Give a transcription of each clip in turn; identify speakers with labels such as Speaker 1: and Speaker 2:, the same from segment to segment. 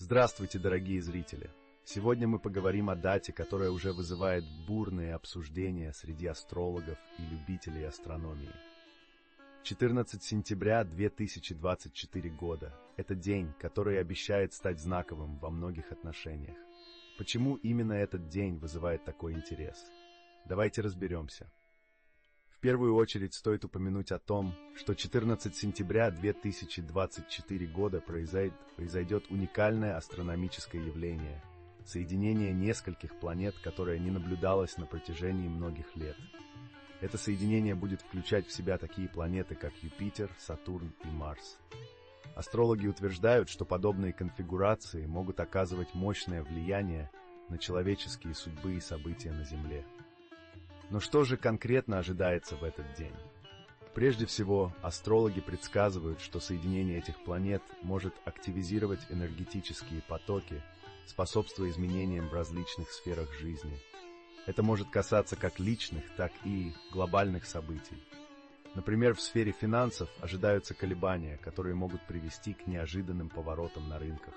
Speaker 1: Здравствуйте, дорогие зрители! Сегодня мы поговорим о дате, которая уже вызывает бурные обсуждения среди астрологов и любителей астрономии. 14 сентября 2024 года – это день, который обещает стать знаковым во многих отношениях. Почему именно этот день вызывает такой интерес? Давайте разберемся. В первую очередь стоит упомянуть о том, что 14 сентября 2024 года произойдет уникальное астрономическое явление – соединение нескольких планет, которое не наблюдалось на протяжении многих лет. Это соединение будет включать в себя такие планеты, как Юпитер, Сатурн и Марс. Астрологи утверждают, что подобные конфигурации могут оказывать мощное влияние на человеческие судьбы и события на Земле. Но что же конкретно ожидается в этот день? Прежде всего, астрологи предсказывают, что соединение этих планет может активизировать энергетические потоки, способствуя изменениям в различных сферах жизни. Это может касаться как личных, так и глобальных событий. Например, в сфере финансов ожидаются колебания, которые могут привести к неожиданным поворотам на рынках.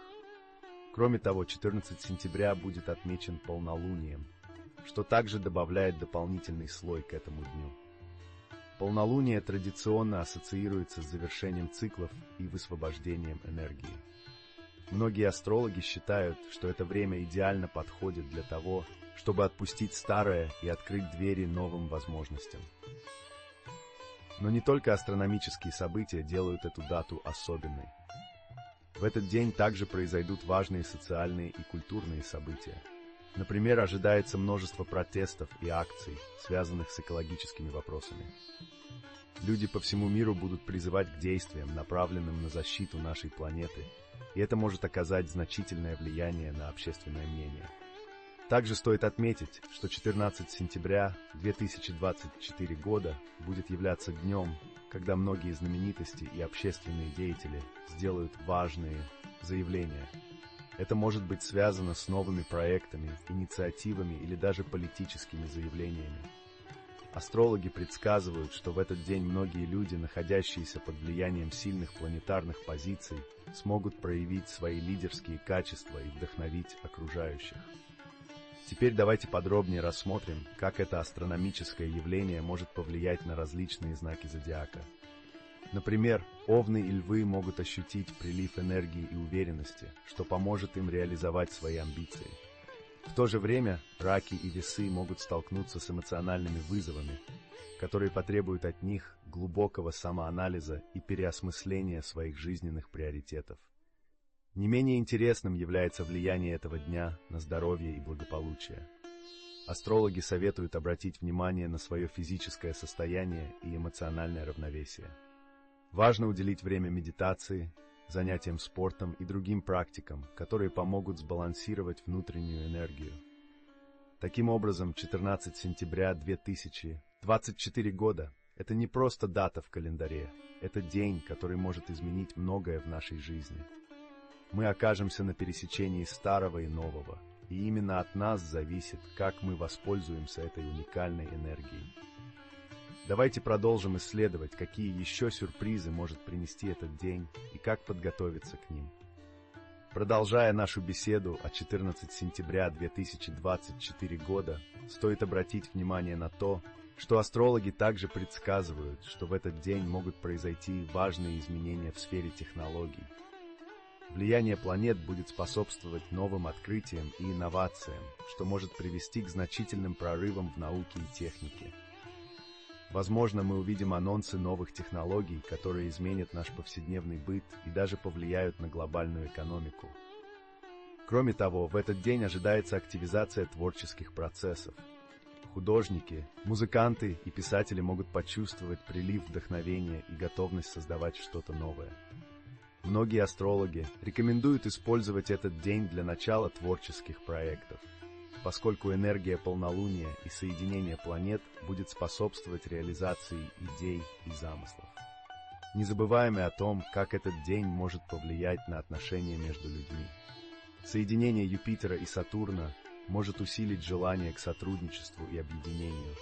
Speaker 1: Кроме того, 14 сентября будет отмечен полнолунием, что также добавляет дополнительный слой к этому дню. Полнолуние традиционно ассоциируется с завершением циклов и высвобождением энергии. Многие астрологи считают, что это время идеально подходит для того, чтобы отпустить старое и открыть двери новым возможностям. Но не только астрономические события делают эту дату особенной. В этот день также произойдут важные социальные и культурные события. Например, ожидается множество протестов и акций, связанных с экологическими вопросами. Люди по всему миру будут призывать к действиям, направленным на защиту нашей планеты, и это может оказать значительное влияние на общественное мнение. Также стоит отметить, что 14 сентября 2024 года будет являться днем, когда многие знаменитости и общественные деятели сделают важные заявления. Это может быть связано с новыми проектами, инициативами или даже политическими заявлениями. Астрологи предсказывают, что в этот день многие люди, находящиеся под влиянием сильных планетарных позиций, смогут проявить свои лидерские качества и вдохновить окружающих. Теперь давайте подробнее рассмотрим, как это астрономическое явление может повлиять на различные знаки зодиака. Например, овны и львы могут ощутить прилив энергии и уверенности, что поможет им реализовать свои амбиции. В то же время раки и весы могут столкнуться с эмоциональными вызовами, которые потребуют от них глубокого самоанализа и переосмысления своих жизненных приоритетов. Не менее интересным является влияние этого дня на здоровье и благополучие. Астрологи советуют обратить внимание на свое физическое состояние и эмоциональное равновесие. Важно уделить время медитации, занятиям спортом и другим практикам, которые помогут сбалансировать внутреннюю энергию. Таким образом, 14 сентября 2024 года – это не просто дата в календаре, это день, который может изменить многое в нашей жизни. Мы окажемся на пересечении старого и нового, и именно от нас зависит, как мы воспользуемся этой уникальной энергией. Давайте продолжим исследовать, какие еще сюрпризы может принести этот день и как подготовиться к ним. Продолжая нашу беседу о 14 сентября 2024 года, стоит обратить внимание на то, что астрологи также предсказывают, что в этот день могут произойти важные изменения в сфере технологий. Влияние планет будет способствовать новым открытиям и инновациям, что может привести к значительным прорывам в науке и технике. Возможно, мы увидим анонсы новых технологий, которые изменят наш повседневный быт и даже повлияют на глобальную экономику. Кроме того, в этот день ожидается активизация творческих процессов. Художники, музыканты и писатели могут почувствовать прилив вдохновения и готовность создавать что-то новое. Многие астрологи рекомендуют использовать этот день для начала творческих проектов, поскольку энергия полнолуния и соединение планет будет способствовать реализации идей и замыслов. Не забываем и о том, как этот день может повлиять на отношения между людьми. Соединение Юпитера и Сатурна может усилить желание к сотрудничеству и объединению.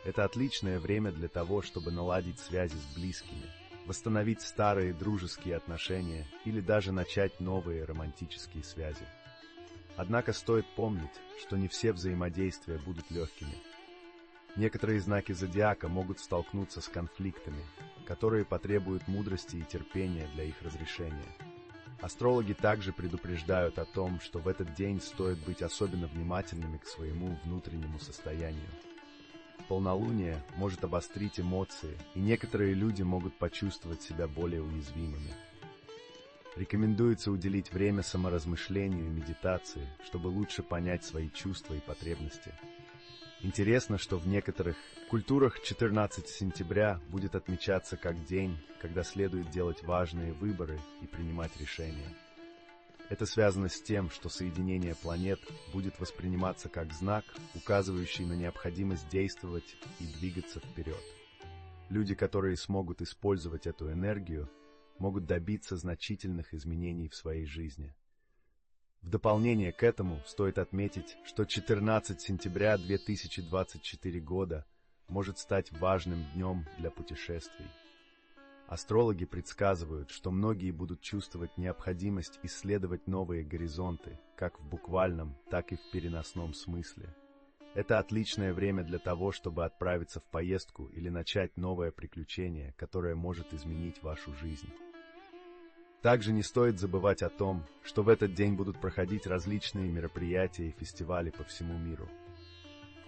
Speaker 1: Это отличное время для того, чтобы наладить связи с близкими, восстановить старые дружеские отношения или даже начать новые романтические связи. Однако стоит помнить, что не все взаимодействия будут легкими. Некоторые знаки зодиака могут столкнуться с конфликтами, которые потребуют мудрости и терпения для их разрешения. Астрологи также предупреждают о том, что в этот день стоит быть особенно внимательными к своему внутреннему состоянию. Полнолуние может обострить эмоции, и некоторые люди могут почувствовать себя более уязвимыми. Рекомендуется уделить время саморазмышлению и медитации, чтобы лучше понять свои чувства и потребности. Интересно, что в некоторых культурах 14 сентября будет отмечаться как день, когда следует делать важные выборы и принимать решения. Это связано с тем, что соединение планет будет восприниматься как знак, указывающий на необходимость действовать и двигаться вперед. Люди, которые смогут использовать эту энергию, могут добиться значительных изменений в своей жизни. В дополнение к этому стоит отметить, что 14 сентября 2024 года может стать важным днем для путешествий. Астрологи предсказывают, что многие будут чувствовать необходимость исследовать новые горизонты, как в буквальном, так и в переносном смысле. Это отличное время для того, чтобы отправиться в поездку или начать новое приключение, которое может изменить вашу жизнь. Также не стоит забывать о том, что в этот день будут проходить различные мероприятия и фестивали по всему миру.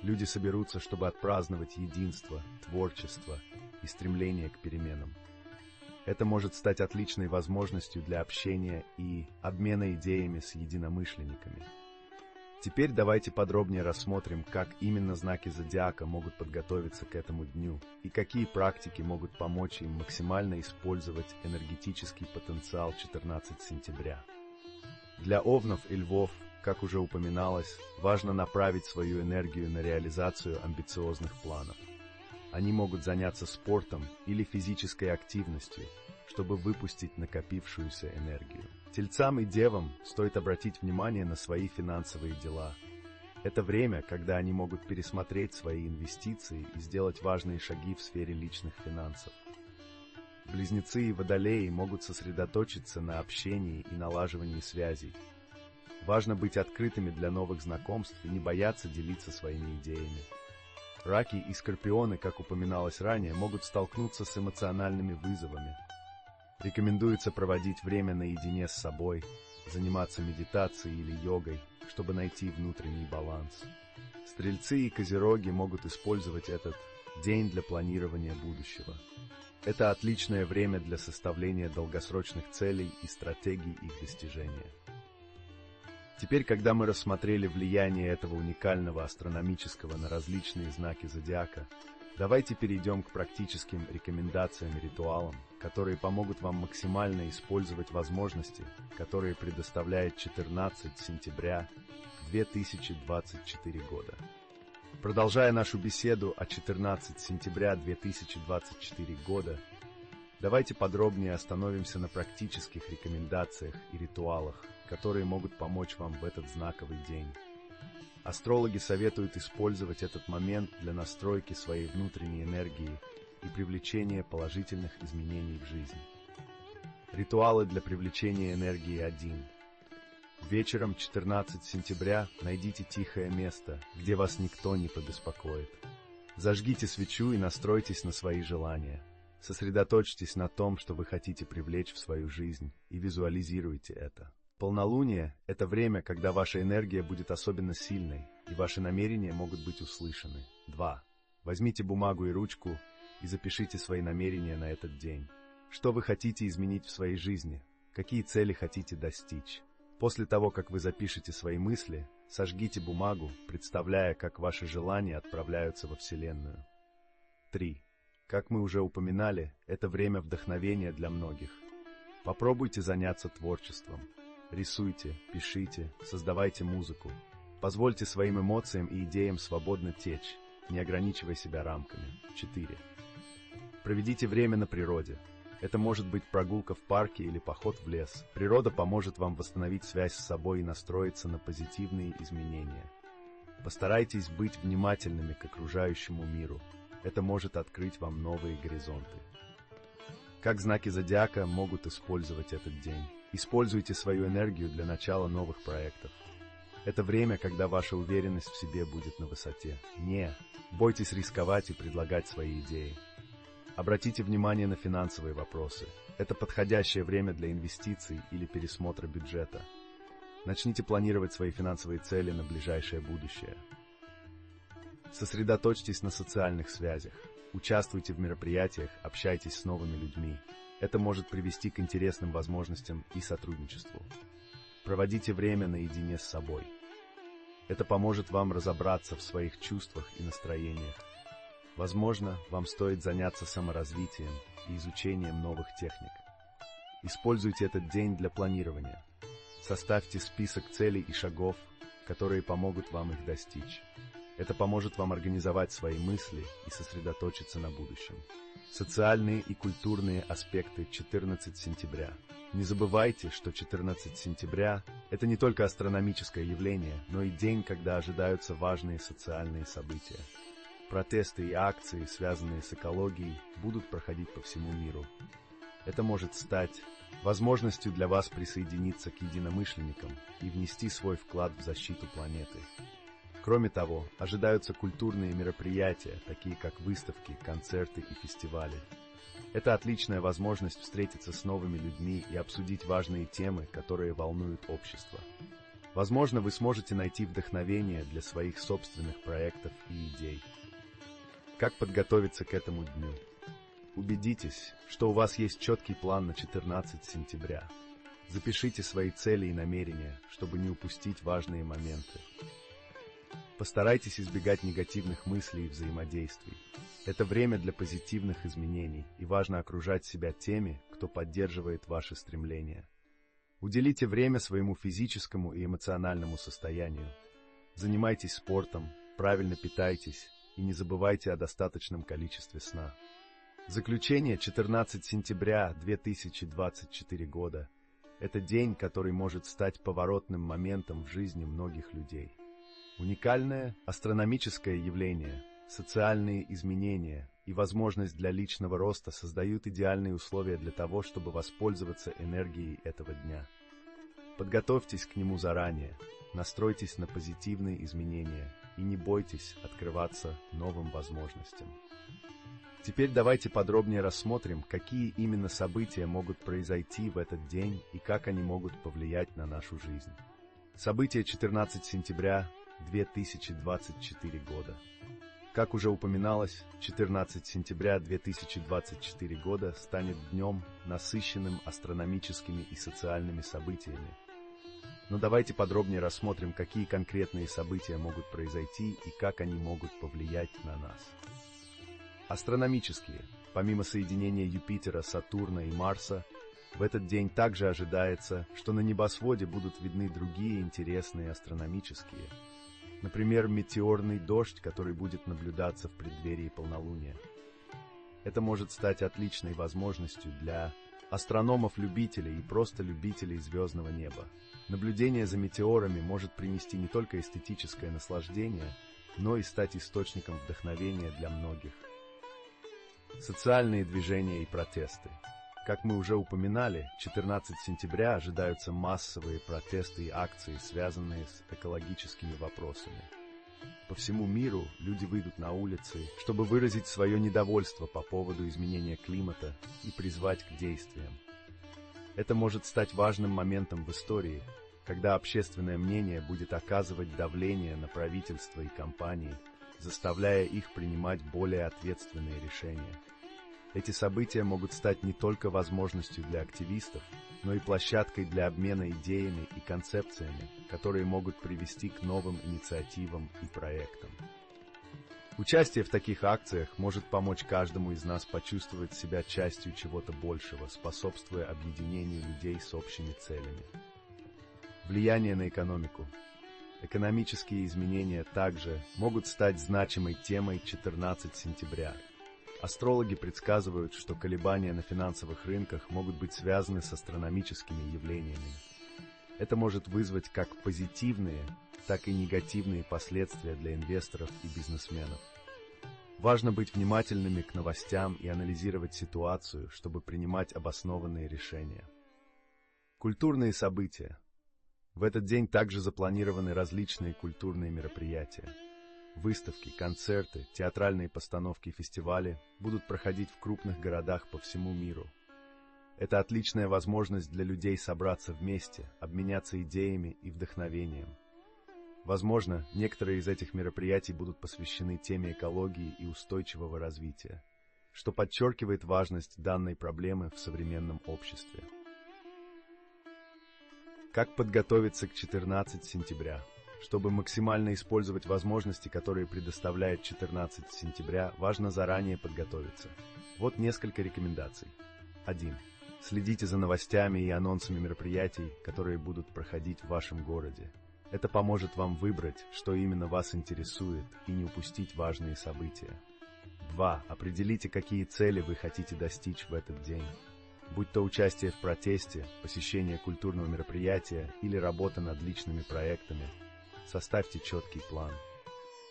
Speaker 1: Люди соберутся, чтобы отпраздновать единство, творчество и стремление к переменам. Это может стать отличной возможностью для общения и обмена идеями с единомышленниками. Теперь давайте подробнее рассмотрим, как именно знаки зодиака могут подготовиться к этому дню и какие практики могут помочь им максимально использовать энергетический потенциал 14 сентября. Для овнов и львов, как уже упоминалось, важно направить свою энергию на реализацию амбициозных планов. Они могут заняться спортом или физической активностью, чтобы выпустить накопившуюся энергию. Тельцам и девам стоит обратить внимание на свои финансовые дела. Это время, когда они могут пересмотреть свои инвестиции и сделать важные шаги в сфере личных финансов. Близнецы и водолеи могут сосредоточиться на общении и налаживании связей. Важно быть открытыми для новых знакомств и не бояться делиться своими идеями. Раки и скорпионы, как упоминалось ранее, могут столкнуться с эмоциональными вызовами. Рекомендуется проводить время наедине с собой, заниматься медитацией или йогой, чтобы найти внутренний баланс. Стрельцы и козероги могут использовать этот день для планирования будущего. Это отличное время для составления долгосрочных целей и стратегий их достижения. Теперь, когда мы рассмотрели влияние этого уникального астрономического на различные знаки зодиака, давайте перейдем к практическим рекомендациям и ритуалам, которые помогут вам максимально использовать возможности, которые предоставляет 14 сентября 2024 года. Продолжая нашу беседу о 14 сентября 2024 года, давайте подробнее остановимся на практических рекомендациях и ритуалах, которые могут помочь вам в этот знаковый день. Астрологи советуют использовать этот момент для настройки своей внутренней энергии и привлечения положительных изменений в жизнь. Ритуалы для привлечения энергии 1. Вечером 14 сентября найдите тихое место, где вас никто не побеспокоит. Зажгите свечу и настройтесь на свои желания. Сосредоточьтесь на том, что вы хотите привлечь в свою жизнь, и визуализируйте это. Полнолуние – это время, когда ваша энергия будет особенно сильной, и ваши намерения могут быть услышаны. 2. Возьмите бумагу и ручку и запишите свои намерения на этот день. Что вы хотите изменить в своей жизни? Какие цели хотите достичь? После того, как вы запишете свои мысли, сожгите бумагу, представляя, как ваши желания отправляются во Вселенную. 3. Как мы уже упоминали, это время вдохновения для многих. Попробуйте заняться творчеством. Рисуйте, пишите, создавайте музыку. Позвольте своим эмоциям и идеям свободно течь, не ограничивая себя рамками. 4. Проведите время на природе. Это может быть прогулка в парке или поход в лес. Природа поможет вам восстановить связь с собой и настроиться на позитивные изменения. Постарайтесь быть внимательными к окружающему миру. Это может открыть вам новые горизонты. Как знаки зодиака могут использовать этот день? Используйте свою энергию для начала новых проектов. Это время, когда ваша уверенность в себе будет на высоте. Не бойтесь рисковать и предлагать свои идеи. Обратите внимание на финансовые вопросы. Это подходящее время для инвестиций или пересмотра бюджета. Начните планировать свои финансовые цели на ближайшее будущее. Сосредоточьтесь на социальных связях. Участвуйте в мероприятиях, общайтесь с новыми людьми. Это может привести к интересным возможностям и сотрудничеству. Проводите время наедине с собой. Это поможет вам разобраться в своих чувствах и настроениях. Возможно, вам стоит заняться саморазвитием и изучением новых техник. Используйте этот день для планирования. Составьте список целей и шагов, которые помогут вам их достичь. Это поможет вам организовать свои мысли и сосредоточиться на будущем. Социальные и культурные аспекты 14 сентября. Не забывайте, что 14 сентября – это не только астрономическое явление, но и день, когда ожидаются важные социальные события. Протесты и акции, связанные с экологией, будут проходить по всему миру. Это может стать возможностью для вас присоединиться к единомышленникам и внести свой вклад в защиту планеты. Кроме того, ожидаются культурные мероприятия, такие как выставки, концерты и фестивали. Это отличная возможность встретиться с новыми людьми и обсудить важные темы, которые волнуют общество. Возможно, вы сможете найти вдохновение для своих собственных проектов и идей. Как подготовиться к этому дню? Убедитесь, что у вас есть четкий план на 14 сентября. Запишите свои цели и намерения, чтобы не упустить важные моменты. Постарайтесь избегать негативных мыслей и взаимодействий. Это время для позитивных изменений, и важно окружать себя теми, кто поддерживает ваши стремления. Уделите время своему физическому и эмоциональному состоянию. Занимайтесь спортом, правильно питайтесь и не забывайте о достаточном количестве сна. Заключение 14 сентября 2024 года – это день, который может стать поворотным моментом в жизни многих людей. Уникальное астрономическое явление, социальные изменения и возможность для личного роста создают идеальные условия для того, чтобы воспользоваться энергией этого дня. Подготовьтесь к нему заранее, настройтесь на позитивные изменения и не бойтесь открываться новым возможностям. Теперь давайте подробнее рассмотрим, какие именно события могут произойти в этот день и как они могут повлиять на нашу жизнь. Событие 14 сентября 2024 года. Как уже упоминалось, 14 сентября 2024 года станет днем, насыщенным астрономическими и социальными событиями. Но давайте подробнее рассмотрим, какие конкретные события могут произойти и как они могут повлиять на нас. Астрономические. Помимо соединения Юпитера, Сатурна и Марса, в этот день также ожидается, что на небосводе будут видны другие интересные астрономические. Например, метеорный дождь, который будет наблюдаться в преддверии полнолуния. Это может стать отличной возможностью для астрономов-любителей и просто любителей звездного неба. Наблюдение за метеорами может принести не только эстетическое наслаждение, но и стать источником вдохновения для многих. Социальные движения и протесты. Как мы уже упоминали, 14 сентября ожидаются массовые протесты и акции, связанные с экологическими вопросами. По всему миру люди выйдут на улицы, чтобы выразить свое недовольство по поводу изменения климата и призвать к действиям. Это может стать важным моментом в истории, когда общественное мнение будет оказывать давление на правительства и компании, заставляя их принимать более ответственные решения. Эти события могут стать не только возможностью для активистов, но и площадкой для обмена идеями и концепциями, которые могут привести к новым инициативам и проектам. Участие в таких акциях может помочь каждому из нас почувствовать себя частью чего-то большего, способствуя объединению людей с общими целями. Влияние на экономику. Экономические изменения также могут стать значимой темой 14 сентября. Астрологи предсказывают, что колебания на финансовых рынках могут быть связаны с астрономическими явлениями. Это может вызвать как позитивные, так и негативные последствия для инвесторов и бизнесменов. Важно быть внимательными к новостям и анализировать ситуацию, чтобы принимать обоснованные решения. Культурные события. В этот день также запланированы различные культурные мероприятия. Выставки, концерты, театральные постановки и фестивали будут проходить в крупных городах по всему миру. Это отличная возможность для людей собраться вместе, обменяться идеями и вдохновением. Возможно, некоторые из этих мероприятий будут посвящены теме экологии и устойчивого развития, что подчеркивает важность данной проблемы в современном обществе. Как подготовиться к 14 сентября? Чтобы максимально использовать возможности, которые предоставляет 14 сентября, важно заранее подготовиться. Вот несколько рекомендаций. 1. Следите за новостями и анонсами мероприятий, которые будут проходить в вашем городе. Это поможет вам выбрать, что именно вас интересует, и не упустить важные события. 2. Определите, какие цели вы хотите достичь в этот день. Будь то участие в протесте, посещение культурного мероприятия или работа над личными проектами, составьте четкий план.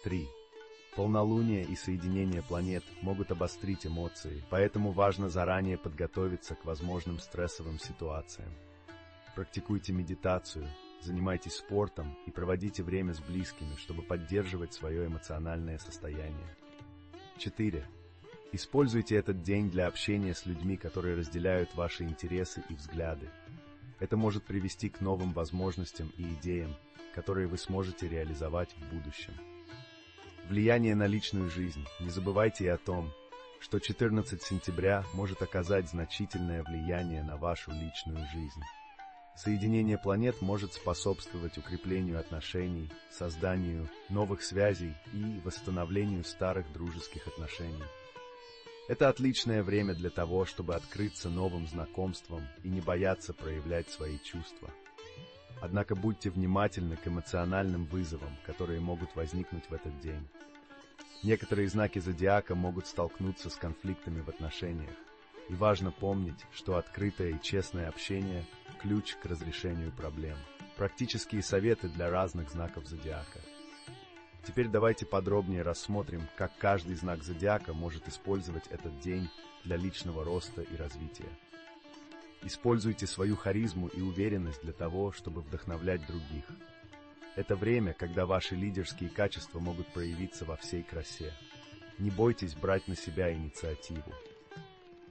Speaker 1: 3. Полнолуние и соединение планет могут обострить эмоции, поэтому важно заранее подготовиться к возможным стрессовым ситуациям. Практикуйте медитацию, занимайтесь спортом и проводите время с близкими, чтобы поддерживать свое эмоциональное состояние. 4. Используйте этот день для общения с людьми, которые разделяют ваши интересы и взгляды. Это может привести к новым возможностям и идеям, которые вы сможете реализовать в будущем. Влияние на личную жизнь. Не забывайте и о том, что 14 сентября может оказать значительное влияние на вашу личную жизнь. Соединение планет может способствовать укреплению отношений, созданию новых связей и восстановлению старых дружеских отношений. Это отличное время для того, чтобы открыться новым знакомствам и не бояться проявлять свои чувства. Однако будьте внимательны к эмоциональным вызовам, которые могут возникнуть в этот день. Некоторые знаки зодиака могут столкнуться с конфликтами в отношениях, и важно помнить, что открытое и честное общение – ключ к разрешению проблем. Практические советы для разных знаков зодиака. Теперь давайте подробнее рассмотрим, как каждый знак зодиака может использовать этот день для личного роста и развития. Используйте свою харизму и уверенность для того, чтобы вдохновлять других. Это время, когда ваши лидерские качества могут проявиться во всей красе. Не бойтесь брать на себя инициативу.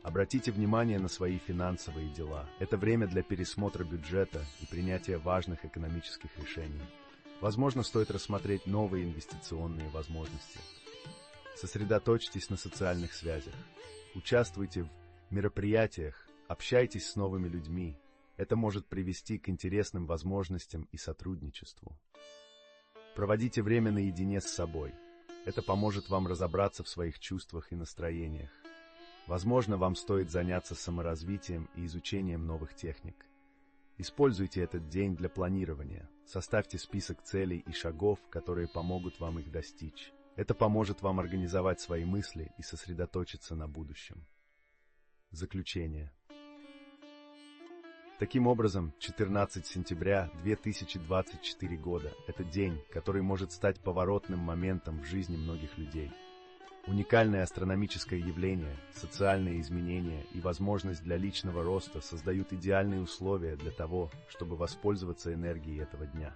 Speaker 1: Обратите внимание на свои финансовые дела. Это время для пересмотра бюджета и принятия важных экономических решений. Возможно, стоит рассмотреть новые инвестиционные возможности. Сосредоточьтесь на социальных связях. Участвуйте в мероприятиях, общайтесь с новыми людьми. Это может привести к интересным возможностям и сотрудничеству. Проводите время наедине с собой. Это поможет вам разобраться в своих чувствах и настроениях. Возможно, вам стоит заняться саморазвитием и изучением новых техник. Используйте этот день для планирования. Составьте список целей и шагов, которые помогут вам их достичь. Это поможет вам организовать свои мысли и сосредоточиться на будущем. Заключение. Таким образом, 14 сентября 2024 года – это день, который может стать поворотным моментом в жизни многих людей. Уникальное астрономическое явление, социальные изменения и возможность для личного роста создают идеальные условия для того, чтобы воспользоваться энергией этого дня.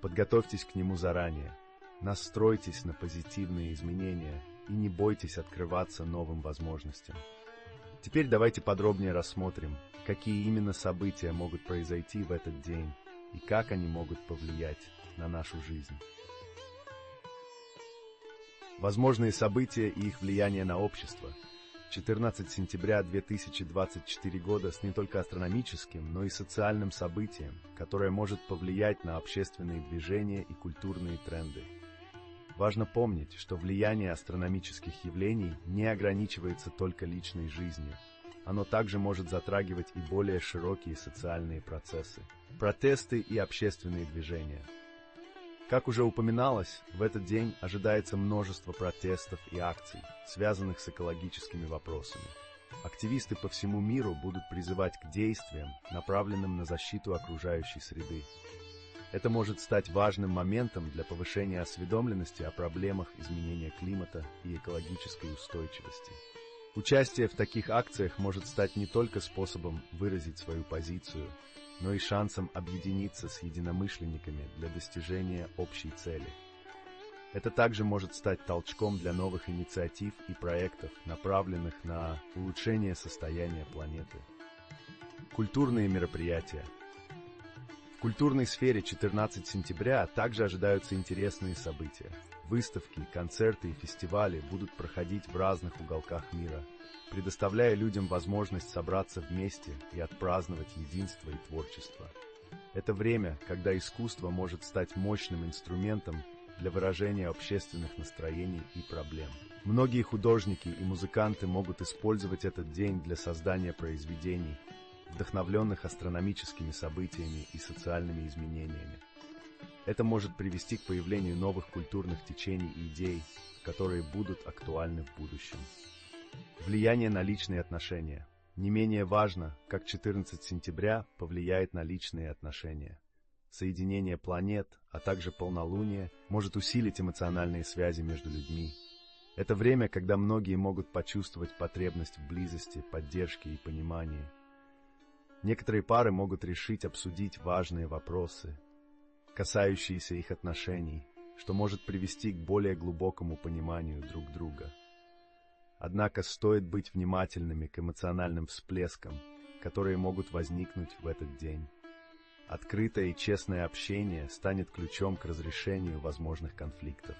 Speaker 1: Подготовьтесь к нему заранее, настройтесь на позитивные изменения и не бойтесь открываться новым возможностям. Теперь давайте подробнее рассмотрим, какие именно события могут произойти в этот день и как они могут повлиять на нашу жизнь. Возможные события и их влияние на общество. 14 сентября 2024 года с не только астрономическим, но и социальным событием, которое может повлиять на общественные движения и культурные тренды. Важно помнить, что влияние астрономических явлений не ограничивается только личной жизнью. Оно также может затрагивать и более широкие социальные процессы, протесты и общественные движения. Как уже упоминалось, в этот день ожидается множество протестов и акций, связанных с экологическими вопросами. Активисты по всему миру будут призывать к действиям, направленным на защиту окружающей среды. Это может стать важным моментом для повышения осведомленности о проблемах изменения климата и экологической устойчивости. Участие в таких акциях может стать не только способом выразить свою позицию, но и шансом объединиться с единомышленниками для достижения общей цели. Это также может стать толчком для новых инициатив и проектов, направленных на улучшение состояния планеты. Культурные мероприятия. В культурной сфере 14 сентября также ожидаются интересные события. Выставки, концерты и фестивали будут проходить в разных уголках мира, предоставляя людям возможность собраться вместе и отпраздновать единство и творчество. Это время, когда искусство может стать мощным инструментом для выражения общественных настроений и проблем. Многие художники и музыканты могут использовать этот день для создания произведений, вдохновленных астрономическими событиями и социальными изменениями. Это может привести к появлению новых культурных течений и идей, которые будут актуальны в будущем. Влияние на личные отношения. Не менее важно, как 14 сентября повлияет на личные отношения. Соединение планет, а также полнолуние может усилить эмоциональные связи между людьми. Это время, когда многие могут почувствовать потребность в близости, поддержке и понимании. Некоторые пары могут решить обсудить важные вопросы, касающиеся их отношений, что может привести к более глубокому пониманию друг друга. Однако стоит быть внимательными к эмоциональным всплескам, которые могут возникнуть в этот день. Открытое и честное общение станет ключом к разрешению возможных конфликтов.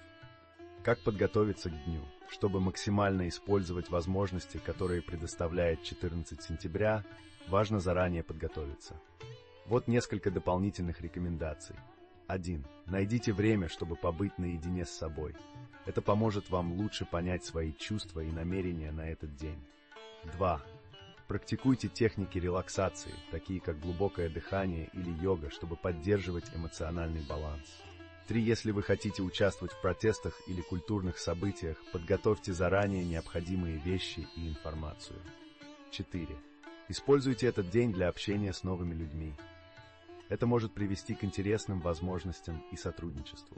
Speaker 1: Как подготовиться к дню, чтобы максимально использовать возможности, которые предоставляет 14 сентября, важно заранее подготовиться. Вот несколько дополнительных рекомендаций. 1. Найдите время, чтобы побыть наедине с собой. Это поможет вам лучше понять свои чувства и намерения на этот день. 2. Практикуйте техники релаксации, такие как глубокое дыхание или йога, чтобы поддерживать эмоциональный баланс. 3. Если вы хотите участвовать в протестах или культурных событиях, подготовьте заранее необходимые вещи и информацию. 4. Используйте этот день для общения с новыми людьми. Это может привести к интересным возможностям и сотрудничеству.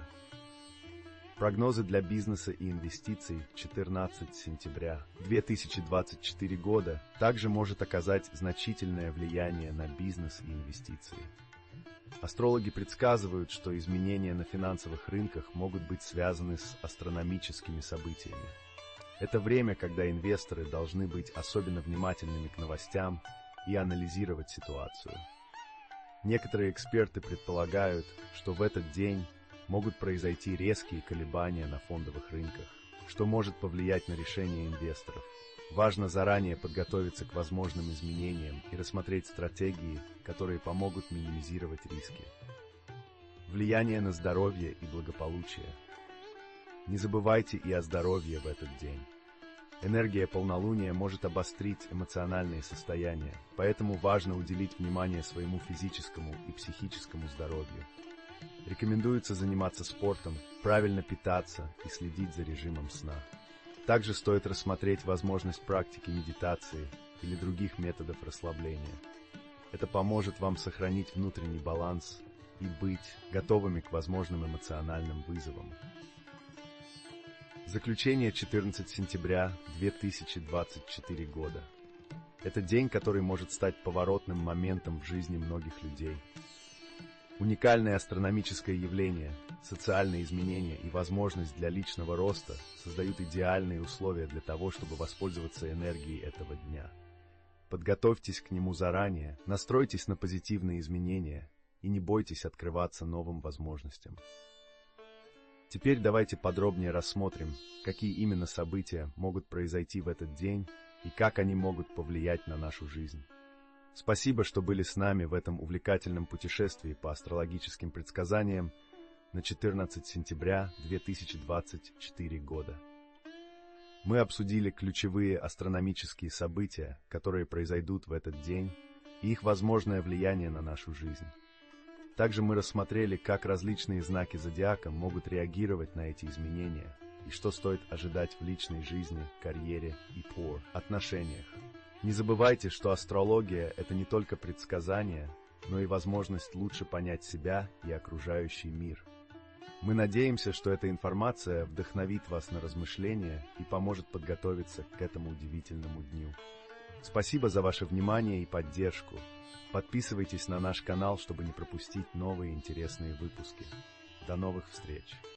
Speaker 1: Прогнозы для бизнеса и инвестиций 14 сентября 2024 года также может оказать значительное влияние на бизнес и инвестиции. Астрологи предсказывают, что изменения на финансовых рынках могут быть связаны с астрономическими событиями. Это время, когда инвесторы должны быть особенно внимательными к новостям и анализировать ситуацию. Некоторые эксперты предполагают, что в этот день могут произойти резкие колебания на фондовых рынках, что может повлиять на решения инвесторов. Важно заранее подготовиться к возможным изменениям и рассмотреть стратегии, которые помогут минимизировать риски. Влияние на здоровье и благополучие. Не забывайте и о здоровье в этот день. Энергия полнолуния может обострить эмоциональные состояния, поэтому важно уделить внимание своему физическому и психическому здоровью. Рекомендуется заниматься спортом, правильно питаться и следить за режимом сна. Также стоит рассмотреть возможность практики медитации или других методов расслабления. Это поможет вам сохранить внутренний баланс и быть готовыми к возможным эмоциональным вызовам. Заключение 14 сентября 2024 года. Это день, который может стать поворотным моментом в жизни многих людей. Уникальное астрономическое явление, социальные изменения и возможность для личного роста создают идеальные условия для того, чтобы воспользоваться энергией этого дня. Подготовьтесь к нему заранее, настройтесь на позитивные изменения и не бойтесь открываться новым возможностям. Теперь давайте подробнее рассмотрим, какие именно события могут произойти в этот день и как они могут повлиять на нашу жизнь. Спасибо, что были с нами в этом увлекательном путешествии по астрологическим предсказаниям на 14 сентября 2024 года. Мы обсудили ключевые астрономические события, которые произойдут в этот день, и их возможное влияние на нашу жизнь. Также мы рассмотрели, как различные знаки зодиака могут реагировать на эти изменения, и что стоит ожидать в личной жизни, карьере и отношениях. Не забывайте, что астрология – это не только предсказания, но и возможность лучше понять себя и окружающий мир. Мы надеемся, что эта информация вдохновит вас на размышления и поможет подготовиться к этому удивительному дню. Спасибо за ваше внимание и поддержку. Подписывайтесь на наш канал, чтобы не пропустить новые интересные выпуски. До новых встреч!